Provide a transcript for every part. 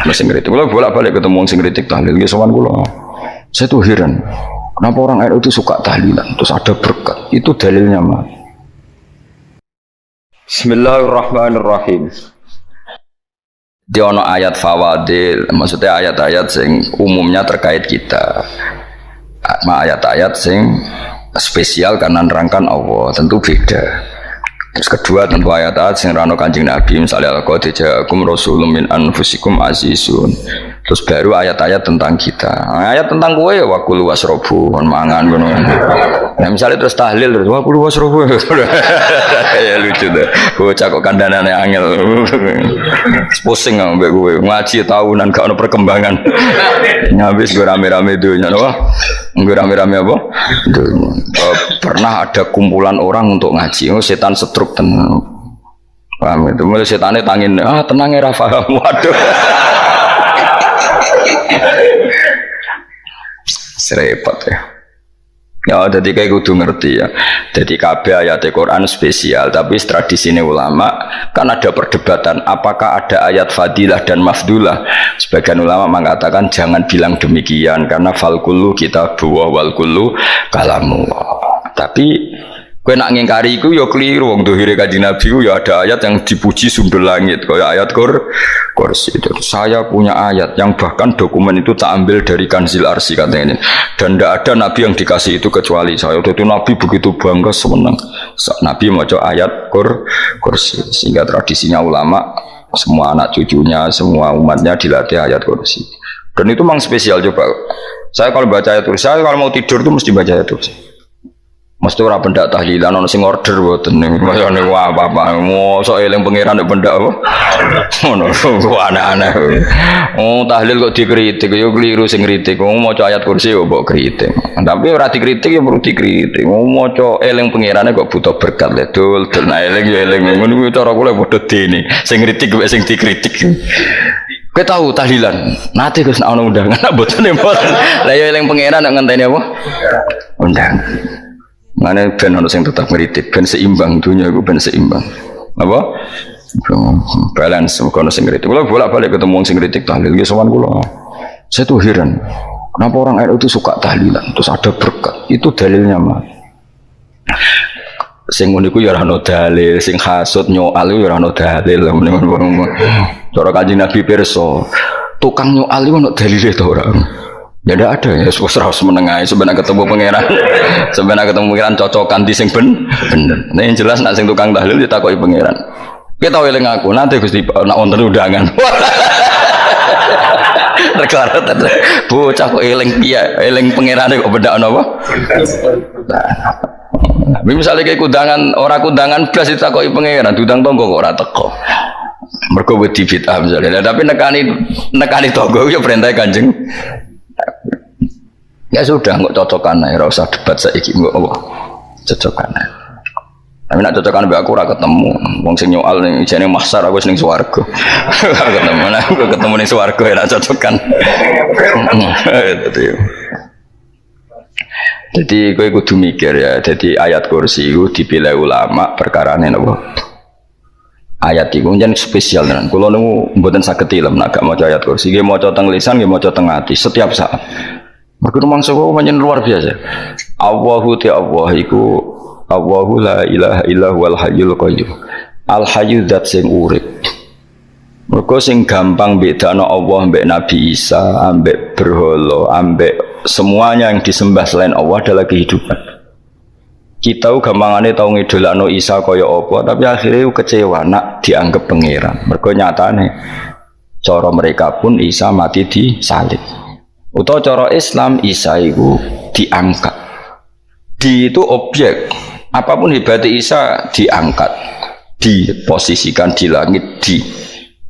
Sing kritik, kalau bolak-balik ketemu wong sing kritik tahlil, ya sowan kula. Saya tuh heran, kenapa orang NU itu suka tahlilan, terus ada berkat, itu dalilnya mah. Bismillahirrahmanirrahim. Di ono ayat fawadil, maksudnya ayat-ayat sing umumnya terkait kita. Ayat-ayat sing spesial karena nerangkan Allah, tentu beda. Terus kedua tentu ayat-ayat sing rano Kanjeng Nabi, misalnya al-qad ja'akum rasulun min anfusikum azizun. Terus baru ayat-ayat tentang kita. Ayat tentang kowe ya wakulu wasrobu mangan ngono. Nah misalnya terus tahlil terus wakulu wasrobu. Ya lucu deh. Bocah kok kandhanane angel. Pusing ambek kowe. Ngaji tahunan gak ono perkembangan. Habis gue rame-rame dunya napa? Gue rame-rame apa? Pernah ada kumpulan orang untuk ngaji. Oh, setan setruk tenan. Paham itu. Mulai setane tangin, tenang ya Rafa. Waduh. Serepot ya. Ya, jadi kayak kudu ngerti ya. Jadi kabeh ayat Quran spesial, tapi tradisi ini ulama kan ada perdebatan apakah ada ayat fadilah dan mafdulah. Sebagian ulama mengatakan jangan bilang demikian karena fal kullu kitabullah wal kullu kalamullah. Tapi kowe nak ngingkari iku ya keliru, wong dohire Kanjeng Nabi ku ya ada ayat yang dipuji sundul langit kaya ayat kursi itu. Saya punya ayat yang bahkan dokumen itu tak ambil dari Kanzil Arsy katanya. Dan tidak ada nabi yang dikasih itu kecuali saya. Itu nabi begitu bangga senang. Nabi maca ayat kursi sehingga tradisinya ulama semua anak cucunya, semua umatnya dilatih ayat kursi. Dan itu memang spesial coba. Saya kalau baca ayat kursi, saya kalau mau tidur itu mesti baca ayat kursi. Mesti ora pendak tahlilan ono sing order mboten niku. Masane apa-apa. Mosok eling pangeran nek pendak apa? Ngono kok aneh-aneh. Oh, tahlil kok dikritik ya keliru sing kritik. Wong maca ayat kursi yo mbok kritik. Tapi ora dikritik ya perlu dikritik. Wong maca eling pangerane kok butuh berkat le dul eling ya eling. Ngono kuwi cara kula padha dene. Sing kritik kok sing dikritik. Kowe tahu tahlilan? Nate Gus ana undangan mboten mboten. Lah ya eling pangeran nek ngenteni apa? Undangan. Mana ben ono sing tetap ngritik, ben seimbang dunia iku ben seimbang. Apa? Balance kono sing ngritik. Kula bolak-balik ketemu wong sing ngritik tahlil nggih sowan kula. Saya tuh heran. Kenapa orang NU itu suka tahlilan, terus ada berkat. Itu dalilnya mah. Sing ngono iku ya ora ono dalil, sing hasud nyoal iku ya ora ono dalil. Cara Kanjeng Nabi pirsa, tukang nyoal iku ono dalile to ora? Ya tidak ada ya, serus menengahi sebenarnya ketemu pangeran, sebenarnya ketemu pangeran cocokan di sing bener. Nah yang jelas nak sing tukang tahlil ditakoki pangeran. Kita tahu eling aku nanti Gusti nak wonten undangan. Rekara bocah kok eling piye, eling pangerane kok bedak napa? Nah, misalnya kayak kudangan orang kudangan blas ditakoki pangeran, diundang tonggo kok ora teko. Mergo wedi bid'ah misalnya. Tapi nekani tonggo ya perintah Kanjeng. Ya sudah, nggak cocokan ya, usah debat saiki nggak apa cocokan. Tapi nak cocokan be aku ora ketemu. Wong sing nyoal ning jane mahsyar aku ning swarga. Ketemu nah, aku ketemu ning swarga ya cocokan. Jadi kowe kudu mikir ya. Jadi ayat kursi itu dipilih ulama perkarane napa? Ayat itu jan spesial tenan. Kula niku mboten saged ilem nek gak maca ayat kursi. Nggih maca teng lisan, nggih maca teng ati setiap saat. Mergo mangsa kok pancen luar biasa. Allahu ta'ala iku Allahu la ilaha illa huwal hayyul qayyum. Al hayyu dzat sing urip. Mergo sing gampang bedano Allah mbek Nabi Isa, ambek berhala, ambek semuanya yang disembah selain Allah adalah kehidupan. Kita gampangane tau ngidolakno Isa kaya apa, tapi akhirnya kecewa nak dianggap pangeran. Mergo nyatane cara mereka pun Isa mati disalib. Utawa cara Islam Isa itu diangkat. Di itu objek. Apapun hebat Isa diangkat, diposisikan di langit di.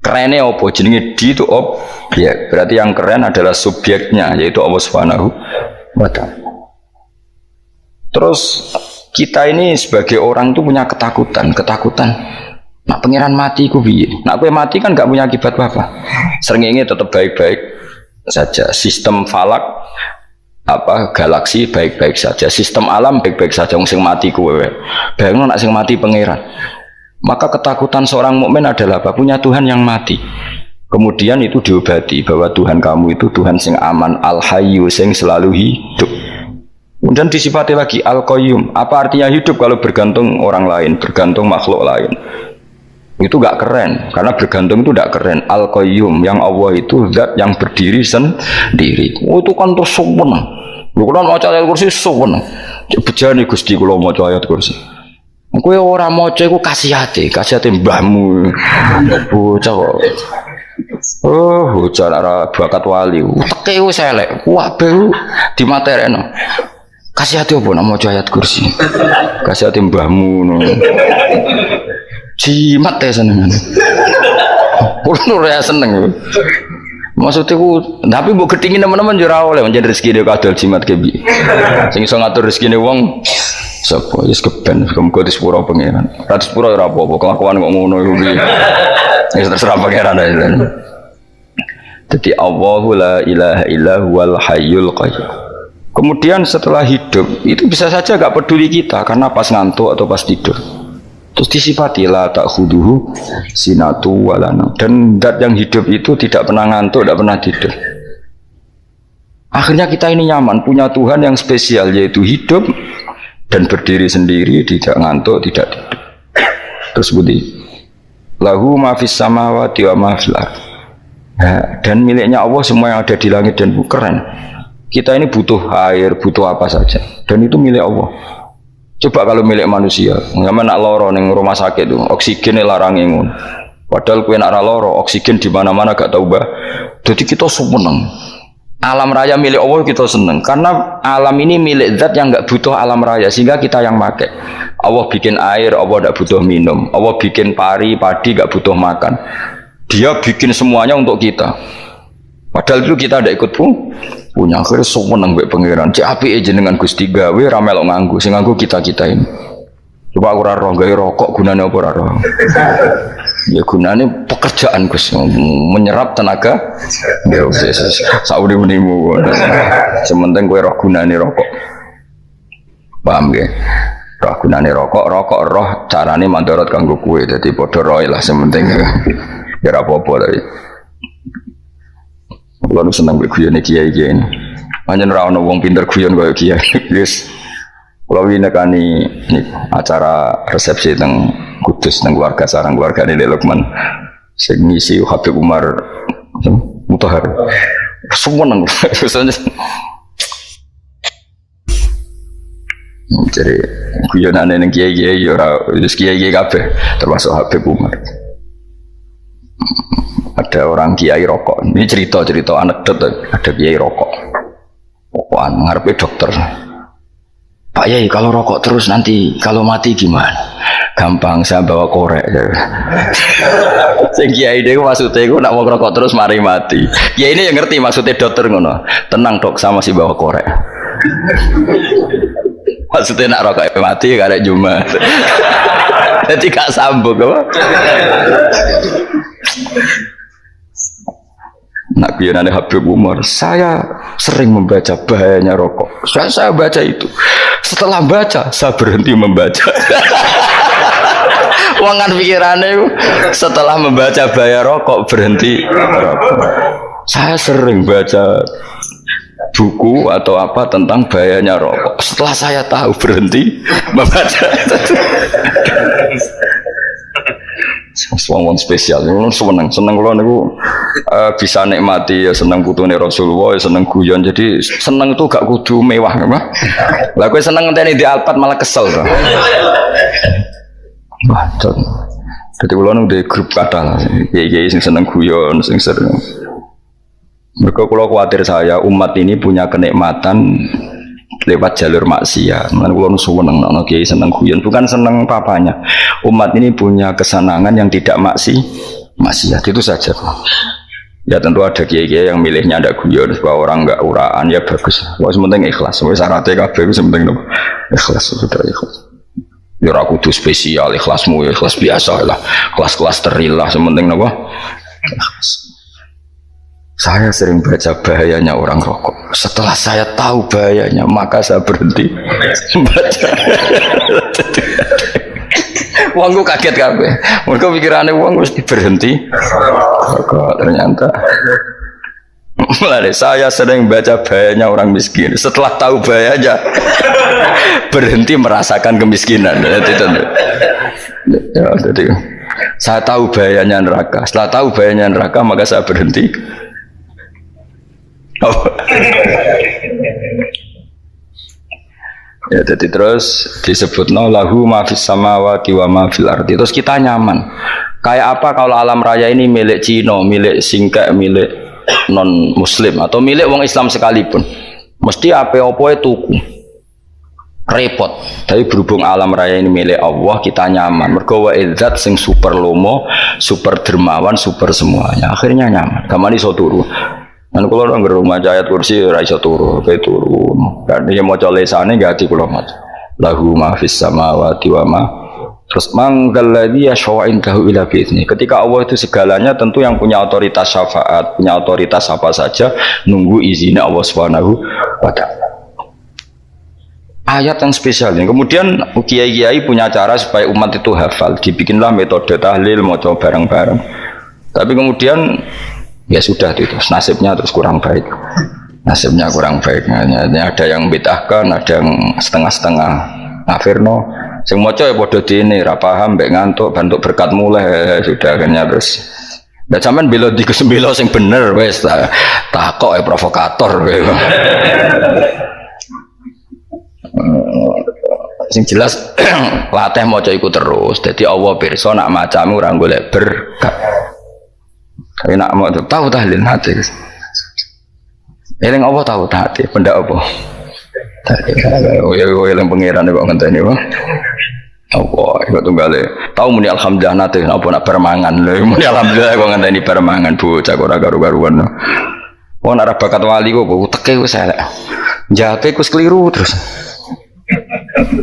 Kerennya apa jenenge di itu objek. Berarti yang keren adalah subjeknya yaitu Allah Subhanahu wa taala. Terus kita ini sebagai orang itu punya ketakutan. Nak pangeran mati ku piye? Nak kowe mati kan gak punya akibat apa-apa. Srengenge tetap baik-baik saja. Sistem falak galaksi baik-baik saja. Sistem alam baik-baik saja. Wong sing mati kowe. Bayangno nak sing mati pangeran. Maka ketakutan seorang mukmin adalah apa? Punya Tuhan yang mati. Kemudian itu diobati bahwa Tuhan kamu itu Tuhan sing aman, al-hayyu sing selalu hidup. Kemudian disifati lagi al-qayyum. Apa artinya hidup kalau bergantung orang lain, bergantung makhluk lain? Itu gak keren, karena bergantung itu gak keren. Al-qayyum, yang Allah itu zat yang berdiri sendiri. Oh, itu kan terus seneng. Kalau mau ayat kursi seneng. Bejane Gusti kula maca ayat kursi. Kowe ora maca iku kasihate mbahmu. Bocah kok. Oh, bocah ora bakat wali. Teke wis elek, kabeh dimaterekno. Kasihate opo nek maca ayat kursi? Kasihate mbahmu ngono. Jimat ya senengan. Kulo ora seneng. Maksudnya tapi mbok getingin teman-teman yo ora oleh menjadi rezeki dia kadal jimat kebi. Sing iso ngatur rezekine wong sapa wis keben muga disepuro pangeran. Ra disepuro ora apa-apa, kelakuan kok ngono iku piye. Wis terserah pangeran ae. Dadi Allahu la ilaha illa huwal hayyul qayyum. Kemudian setelah hidup itu bisa saja gak peduli kita karena pas ngantuk atau pas tidur. Terus disifati la ta'khuduhu sinatu walana, dan zat yang hidup itu tidak pernah ngantuk, tidak pernah tidur. Akhirnya kita ini nyaman punya Tuhan yang spesial, yaitu hidup dan berdiri sendiri, tidak ngantuk, tidak tidur. Terus budi lahu ma fis samawati wa ma fil ardh. Dan miliknya Allah semua yang ada di langit dan bumi. Keren. Kita ini butuh air, butuh apa saja, dan itu milik Allah. Coba kalau milik manusia, nggak nak loro neng rumah sakit tuh, oksigennya larang ingun. Padahal kue nak loro, oksigen di mana-mana gak tahu bah. Jadi kita seneng. Alam raya milik Allah kita seneng, karena alam ini milik zat yang nggak butuh alam raya, sehingga kita yang pakai. Allah bikin air, Allah tidak butuh minum. Allah bikin padi nggak butuh makan. Dia bikin semuanya untuk kita. Padahal itu kita tidak ikut punya. Akhirnya seneng mbek pangeran. Cek apike jenengan Gusti gawe ra melok nganggo, sing nganggo kita-kita ini. Coba aku ora roh gawe rokok gunane apa ora roh. Ya gunane pekerjaan Gus, menyerap tenaga. Ya wis sauri-unimu. Sementing kowe roh gunane rokok. Paham nggih? Roh gunane rokok roh carane mandorot kanggo kowe. Dadi padha roe lah sementing. Ya ora apa-apa tapi. Kalau seneng guyon kiai ini, hanya nerawon wong pinter guyon kaya kiai. Yes, kalau ini kan acara resepsi teng Kudus teng keluarga sarang keluarga ini Lukman, ngisi Habib Umar Mutahar, semua nang, jadi guyonan neng kiai kiai kabeh termasuk Habib Umar. Ada orang kiai rokok. Ini cerita anekdot. Ada kiai rokok. Rokokan ngarepe dokter. Pak Yai, kalau rokok terus nanti kalau mati gimana? Gampang, saya bawa korek. Sing kiai dia maksudnya aku nak mau rokok terus mari mati. Kiai ini yang ngerti maksudnya dokter ngono. Tenang dok, sama si bawa korek. Maksudnya nak rokok mati gak ada Jumat. Jadi gak sambung apa? Nak kuyonane Habib Umar, saya sering membaca bahayanya rokok. Saya baca itu. Setelah baca, saya berhenti membaca. Wangan pikirannya setelah membaca bahaya rokok berhenti rokok. Saya sering baca buku atau apa tentang bahayanya rokok. Setelah saya tahu berhenti membaca. Wong spesial, seneng kalau niku bisa nikmati ya seneng putune Rasulullah, ya seneng guyon. Jadi seneng itu gak kudu mewah, mah. Lah kowe seneng ngenteni di Alphard malah kesel to. Wah, jadi kalau nu di grup kata, ya sing seneng guyon, sing sering. Mereka kalau khawatir saya umat ini punya kenikmatan lewat jalur maksiat. Mana kalau seneng, kiai seneng guyon, bukan seneng papanya. Umat ini punya kesenangan yang tidak maksiat itu saja. Ya tentu ada kiai-kiai yang milihnya ada guyon supaya orang enggak uraan, ya bagus. Wah sementing ikhlas. Wah syaratnya kabeh sementing ikhlas, sudah ikhlas. Ya ora kudu spesial ikhlasmu, ya ikhlas biasa lah. Kelas-kelas teril lah sementing napa? Ikhlas. Saya sering baca bahayanya orang rokok. Setelah saya tahu bahayanya, maka saya berhenti membaca. Wong ku kaget kabeh. Mergo pikirane wong mesti berhenti. Kok ternyata mulai saya sering baca bahayanya orang miskin. Setelah tahu bahayanya berhenti merasakan kemiskinan. Jadi saya tahu bahayanya neraka. Setelah tahu bahayanya neraka maka saya berhenti. Ya, jadi terus disebut lahu ma fis samawati wa ma fil ardi. Terus kita nyaman. Kayak apa kalau alam raya ini milik Cina, milik Singkek, milik non Muslim atau milik wong Islam sekalipun. Mesti apa-apa tuku. Repot. Tapi berhubung alam raya ini milik Allah, kita nyaman. Mergo wa izzat sing super lomo, super dermawan, super semuanya. Akhirnya nyaman. Gamane iso turu. Dan kalau orang rumah ayat kursi raisa turu, kayak turun. Dan dia mau coba lesane ganti kalau mat. Lahu ma fis samawati wa ma. Terus manggalladzi yashfa'u indahu ila bi'izni. Ketika Allah itu segalanya, tentu yang punya otoritas syafaat, punya otoritas apa saja, nunggu izinnya Allah Subhanahu wa ta'ala. Ayat yang spesial ini. Kemudian kiai-kiai punya cara supaya umat itu hafal. Dibikinlah metode tahlil, mau coba bareng-bareng. Tapi kemudian ya sudah itu nasibnya terus kurang baik, nasibnya kurang baik. Ada yang bid'ahkan, ada yang setengah-setengah ngafirno. Sing maca ya padha dene ra paham mbek ngantuk bantuk berkat mulai sudah akhirnya terus. Dan sampean bela di kesembelo sing bener wis takok ya provokator. Sing jelas latih maca iku terus. Dadi Allah pirsa nak macamu ora golek berkat. Tapi nak mau tahu tahlil hati. Eling apa tahu hati? Benda apa? Eling pangeran kok ngenteni apa? Allah, iku tunggale. Tahu muni alhamdulillah nate apa nak permangan. Muni alhamdulillah kok ngenteni permangan bocah ora karu-karuan. Oh nak bakat wali kok teke wis elek. Jape ku keliru terus.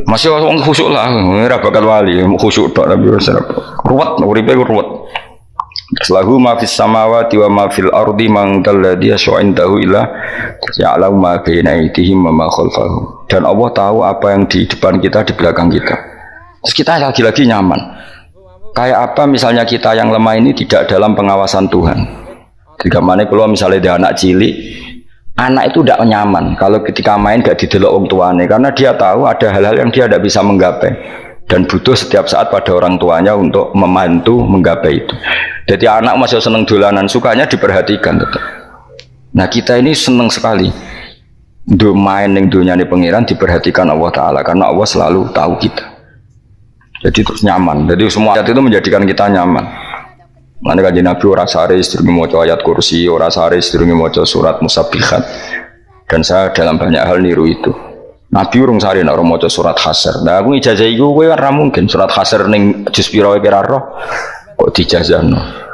Masih wong khusuk lah, ora bakat wali, khusuk tok tapi wis ruwet, uripe ruwet. Lahu ma fis samawati wa ma fil ardi man dalladhi yash'indahu illa ya'lamu ma baina aydihim wa ma khalfahum. Dan Allah tahu apa yang di depan kita, di belakang kita. Terus kita lagi-lagi nyaman. Kayak apa misalnya kita yang lemah ini tidak dalam pengawasan Tuhan. Jika mana kalau misalnya dia anak cilik, anak itu tidak nyaman kalau ketika main gak didelok wong tuane karena dia tahu ada hal-hal yang dia tidak bisa menggapai dan butuh setiap saat pada orang tuanya untuk membantu menggapai itu. Jadi anak masih seneng dolanan, sukanya diperhatikan tetap. Nah kita ini seneng sekali main yang dunia ini pengiran diperhatikan Allah Ta'ala karena Allah selalu tahu kita. Jadi terus nyaman. Jadi semua ayat itu menjadikan kita nyaman. Mana kajian Nabi ora sare sedurunge maca ayat kursi, ora sare sedurunge maca surat musabbihat. Dan saya dalam banyak hal niru itu. Nabi urung sare nek ora maca surat Hasyr. Nah aku ijazah iku kowe ora mungkin surat Hasyr ning juz pira kira roh kok dijazahno.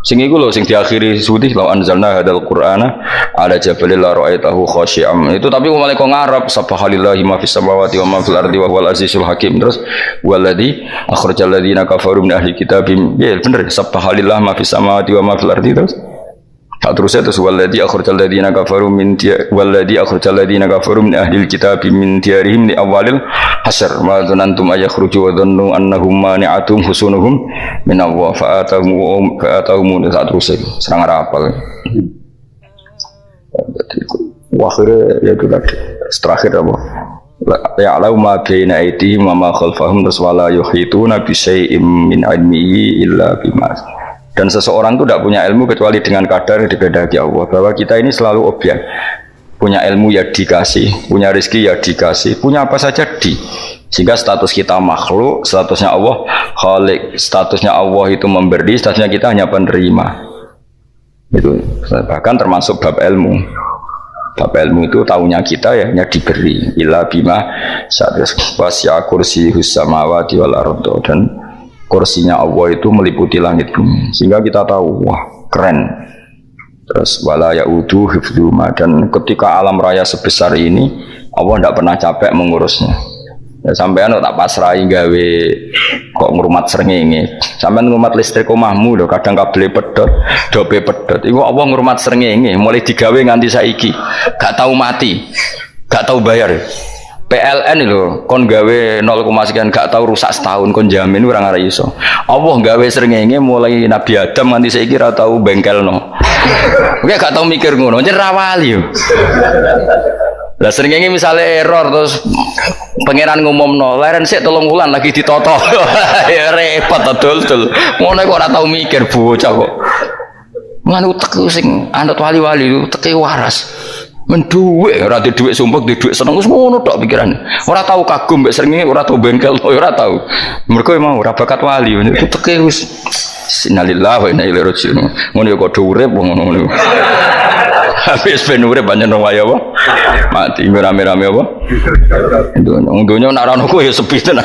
Sing iku lho sing diakhiri suti law anzalna hadzal qur'ana ala jabalil la ra'aitahu khashi'am. Itu tapi mulai kok ngarep subhanallahi ma fis samawati wa ma fil ardi wa huwal azizul hakim. Terus waladzi akhrajal ladzina kafaru min ahli kitabim. Ya bener subhanallahi ma fis samawati wa ma fil ardi terus. Tak terusnya terus waladzi akhrajal ladzina kafaru min ahli kitabim min diyarihim li awalil hasyr ma dzanantum ayakhruju wa dhannu annahum mani'atum husunuhum min Allah fa'atahum tak terusnya serang rapal. Akhirnya ya itu tadi terakhir apa? Ya'lamu ma baina aydihim wa ma khalfahum wala yuhituna bi syai'in min 'ilmihi illa bima. Dan seseorang itu tidak punya ilmu kecuali dengan kadar yang dikehendaki Allah. Bahwa kita ini selalu objek. Punya ilmu ya dikasih, punya rezeki ya dikasih, punya apa saja di. Sehingga status kita makhluk, statusnya Allah khalik, statusnya Allah itu memberi, statusnya kita hanya penerima. Itu bahkan termasuk bab ilmu. Bab ilmu itu tahunya kita ya hanya diberi. Ila bima wasya kursi samawati wal ardo, dan kursinya Allah itu meliputi langit bumi sehingga kita tahu wah keren. Terus wala yaudu hifdzuma, dan ketika alam raya sebesar ini Allah tidak pernah capek mengurusnya. Ya sampean tak pasrahi gawe kok ngrumat srengenge. Sampean ngrumat listrik omahmu lho kadang kabel pedhot, dope pedhot. Iku Allah ngrumat srengenge mulai digawe nganti saiki. Gak tahu mati, gak tahu bayar. PLN lho kon gawe 0, sekian gak tau rusak setahun kon jamin ora ngara iso. Allah gawe srengenge mulai Nabi Adam nganti saiki ora tau bengkelno. Oke gak tau mikir ngono, jen ra wali yo. Lah srengenge misale error terus pangeran ngumumno, leren sik 3 wulan lagi ditoto. Ya repot dul. Ngono kok ora tau mikir bocah kok. Lan utek sing anut wali-wali uteke waras. Menduwe ora di dhuwit sumpek di dhuwit seneng wis ngono tok pikirane. Ora tau kagum mbek srengenge, ora tau bengkel, ora tau. Mergo emang ora bakat wali, uteke wis innalillahi wa inna ilaihi raji'un. Ngono ya padha urip wong ngono. Habis ben urip pancen wong wae apa? Mati rame-rame apa? Donya nek ora ono kowe ya sepi tenan.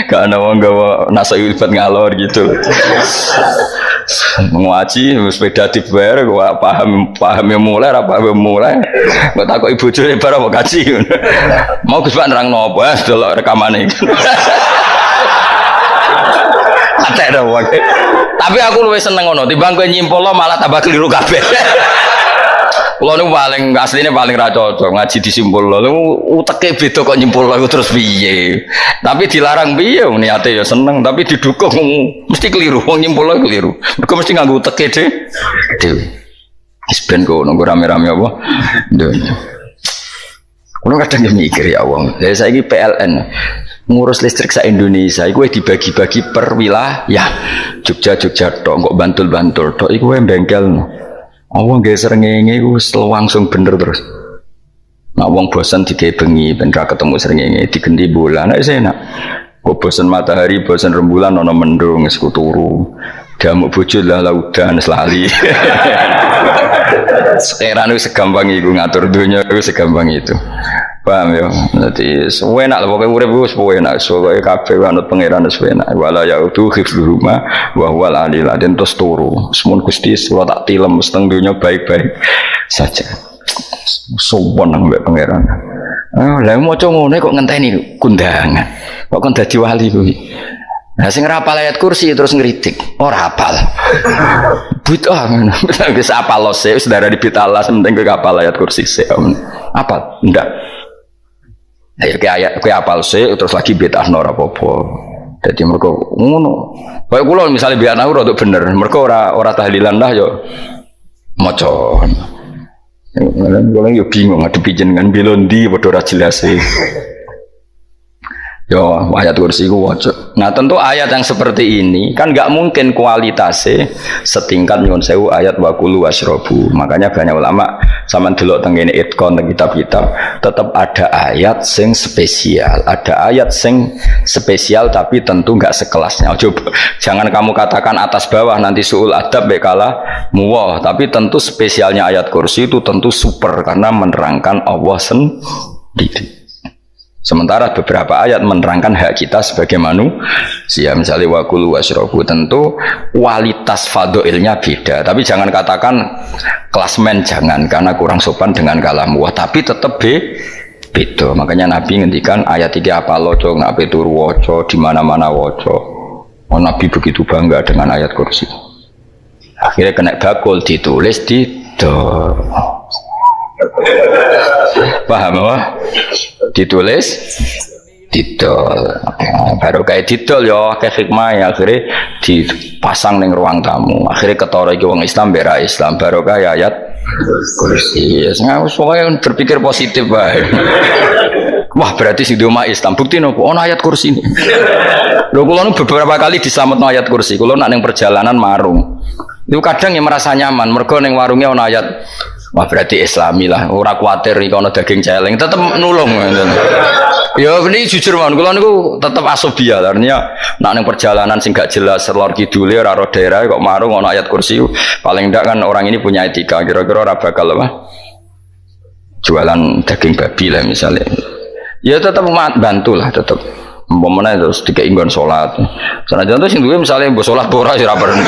Gak ada wong gawa nasai ilfat ngalor gitu. Ngaji sepeda dibayar gua paham yang mulai apa yang mulai gua takut ibu juri barang mau kaji mau Gus Pak nerang nopo delok rekamane iki ada wong tapi aku luwih seneng ngono timbang kowe nyimpulno malah tambah keliru kabeh. Kulo niku paling asline paling ra cocok ngaji disimpulno. Uteke beda kok nyimpulno terus piye. Tapi dilarang piye niate ya seneng tapi didukung mesti keliru. Wong nyimpulno keliru. Mergo mesti nganggo uteke dhewe. Wis ben kok nunggu rame-rame apa. Donya. Kulo kadang mikir ya wong. Lah saiki PLN ngurus listrik sa Indonesia iku dibagi-bagi per wilayah. Jogja tok, kok Bantul tok iku bengkel. Wong nggih srengenge iku langsung bener terus. Nek wong bosan digawe bengi ben ra ketemu srengenge digenti bulan nek enak. Kok bosan matahari, bosan rembulan ana mendung wis turu. Damuk bojo lah laudan selali. Sekarang itu segampang itu ngatur dunia itu segampang itu. Paham ya? Jadi enak lah pokoknya urip wis enak. Soale kabeh anut pangeran wis enak. Wala yaudu hifdzuhuma wa huwal aliyul azim terus turu. Semun Gusti kula tak tilem seteng dunia baik-baik saja. Sopan nang mbek pangeran. Lah maca ngono kok ngenteni kundangan. Kok kon dadi wali kuwi. Nah sing rapal ayat kursi terus ngritik. Ora hafal. Bid'ah ngono. Wis apal lose wis darah di bid'ah penting kowe hafal ayat kursi sik. Apal? Ndak. Akhirnya ayat kowe apal sik terus lagi bid'ah ora apa-apa. Dadi mergo ngono. Kaya kula misale biar aku rada bener, mergo ora tahlilan lah yo maca. Kula yo bingung ngadepi jenengan belondi padha ora jelas e. Yo ayat kursi ku waca. Nah tentu ayat yang seperti ini kan nggak mungkin kualitasnya setingkat nyuwun sewu ayat wakulu wasrobu. Makanya banyak ulama sama delok tengene itkon teng kitab-kitab tetap ada ayat sing spesial, ada ayat sing spesial tapi tentu nggak sekelasnya. Coba jangan kamu katakan atas bawah nanti suul adab bekala muwah. Tapi tentu spesialnya ayat kursi itu tentu super karena menerangkan Allah sendiri. Sementara beberapa ayat menerangkan hak kita sebagai manusia, misalnya wakulu wasrobu, tentu kualitas fadoilnya beda. Tapi jangan katakan klasmen, jangan karena kurang sopan dengan kalam wah. Tapi tetap beda. Makanya Nabi ngendikan ayat 3 apa loco, nabi turu woco, di mana-mana woco. Oh, Nabi begitu bangga dengan ayat kursi. Akhirnya kena bakul ditulis di paham apa? Ditulis didol baru kayak didol ya kayak hikmah ya akhirnya dipasang ning ruang tamu akhirnya ketara iki wong Islam bera Islam baru kayak ayat kursi ya pokoknya berpikir positif bae. Wah berarti sing di omah Islam bukti nopo ono ayat kursi ini lho kula beberapa kali diselametno ayat kursi kula nak ning perjalanan marung itu kadang yang merasa nyaman mergo ning warungnya ono ayat. Wah berarti Islami lah, ora kuatir nih kalau daging celeng, tetap nulung. Ya ini jujur man, kalau niku tetap asobia, artinya nak neng perjalanan sing gak jelas selor kidule, raro daerah kok marung ono ayat kursi, paling ndak kan orang ini punya etika, kira-kira ora bakal apa? Jualan daging babi lah misalnya, ya tetap bantu lah tetap. Umpamane terus dikeinggon salat. Sanajan to sing duwe misale mbok salat ora ya ora perlu.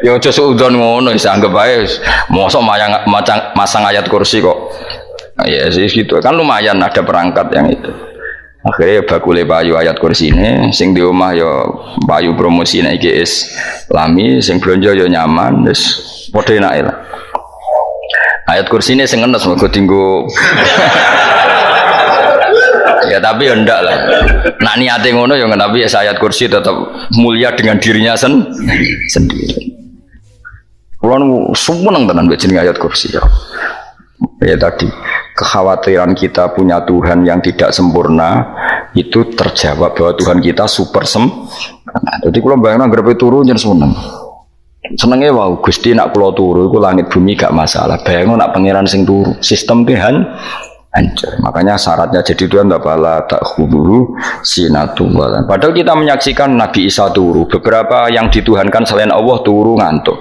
Ya aja suudon ngono wis anggap ae mosok masang ayat kursi kok. Ya sih gitu kan lumayan ada perangkat yang itu. Akhirnya bakule payu ayat kursi ini sing di omah ya payu promosine iki Islami sing blonjo ya nyaman wis padha enake lah. Ayat kursi ini sing ngenes mergo tinggo. Ya tapi ya ndak lah. Nak niate ngono ya tapi ayat kursi tetap mulia dengan dirinya sendiri. Kulo seneng tenan mbek jenenge ayat kursi ya. Ya tadi kekhawatiran kita punya Tuhan yang tidak sempurna itu terjawab bahwa Tuhan kita super sempurna. Jadi kulo bayangno grepe turu nyen seneng. Senenge wow Gusti nak kula turu iku langit bumi gak masalah. Bayangno nak pangeran sing turu, sistem Tuhan hancur. Makanya syaratnya jadi Tuhan tak bala tak khuduru sinatu wala. Padahal kita menyaksikan Nabi Isa turu, beberapa yang dituhankan selain Allah turu ngantuk.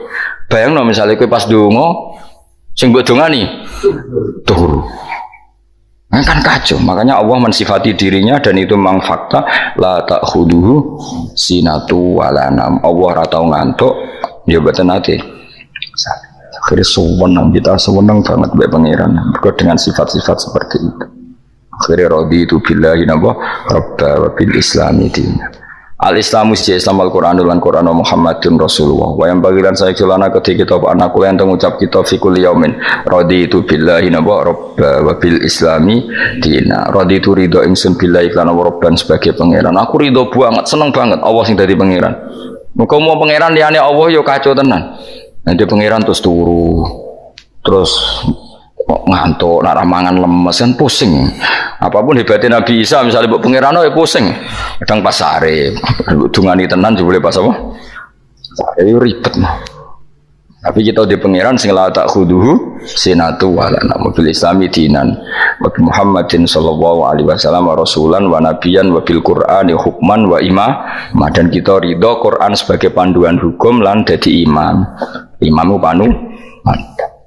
Bayangno misalnya kowe pas donga sing mbok dongani turu. Nah, kan kacau. Makanya Allah mensifati dirinya dan itu memang fakta la tak khuduru sinatu wala nam. Allah ora tau ngantuk. Ya betul nanti. Akhirnya sewenang kita sewenang banget mbek pangeran. Berkat dengan sifat-sifat seperti itu. Akhirnya raditu billahi nabah rabba wa bil islami dina. Al-Islamu siji Islam Al-Qur'an lan Qur'an Muhammadun Rasulullah. Wa yang bagiran saya kelana ketika kita anak kula yang mengucap kita fi kulli yaumin raditu billahi nabah rabba wa bil islami dina. Raditu ridho ingsun billahi lan rabban sebagai pangeran. Aku ridho banget, seneng banget Allah sing dadi pangeran. Muga mau pangeran liyane Allah yo kacau tenan. Nanti pangeran terus turu. Terus ngantuk, nak mangan lemes kan pusing. Apapun hebatnya Nabi Isa misalnya buat pangeran ya pusing. Kadang pas sare, dungani tenan juga boleh pas apa? Sare ribet mah. Tapi kita di pangeran sing la tak khuduhu sinatu wala nabil islami dinan wa Muhammadin sallallahu alaihi wasallam wa rasulan wa nabiyan wa bil qur'ani hukman wa imam dan kita ridho Quran sebagai panduan hukum lan dadi imam. Imamu panu mantap.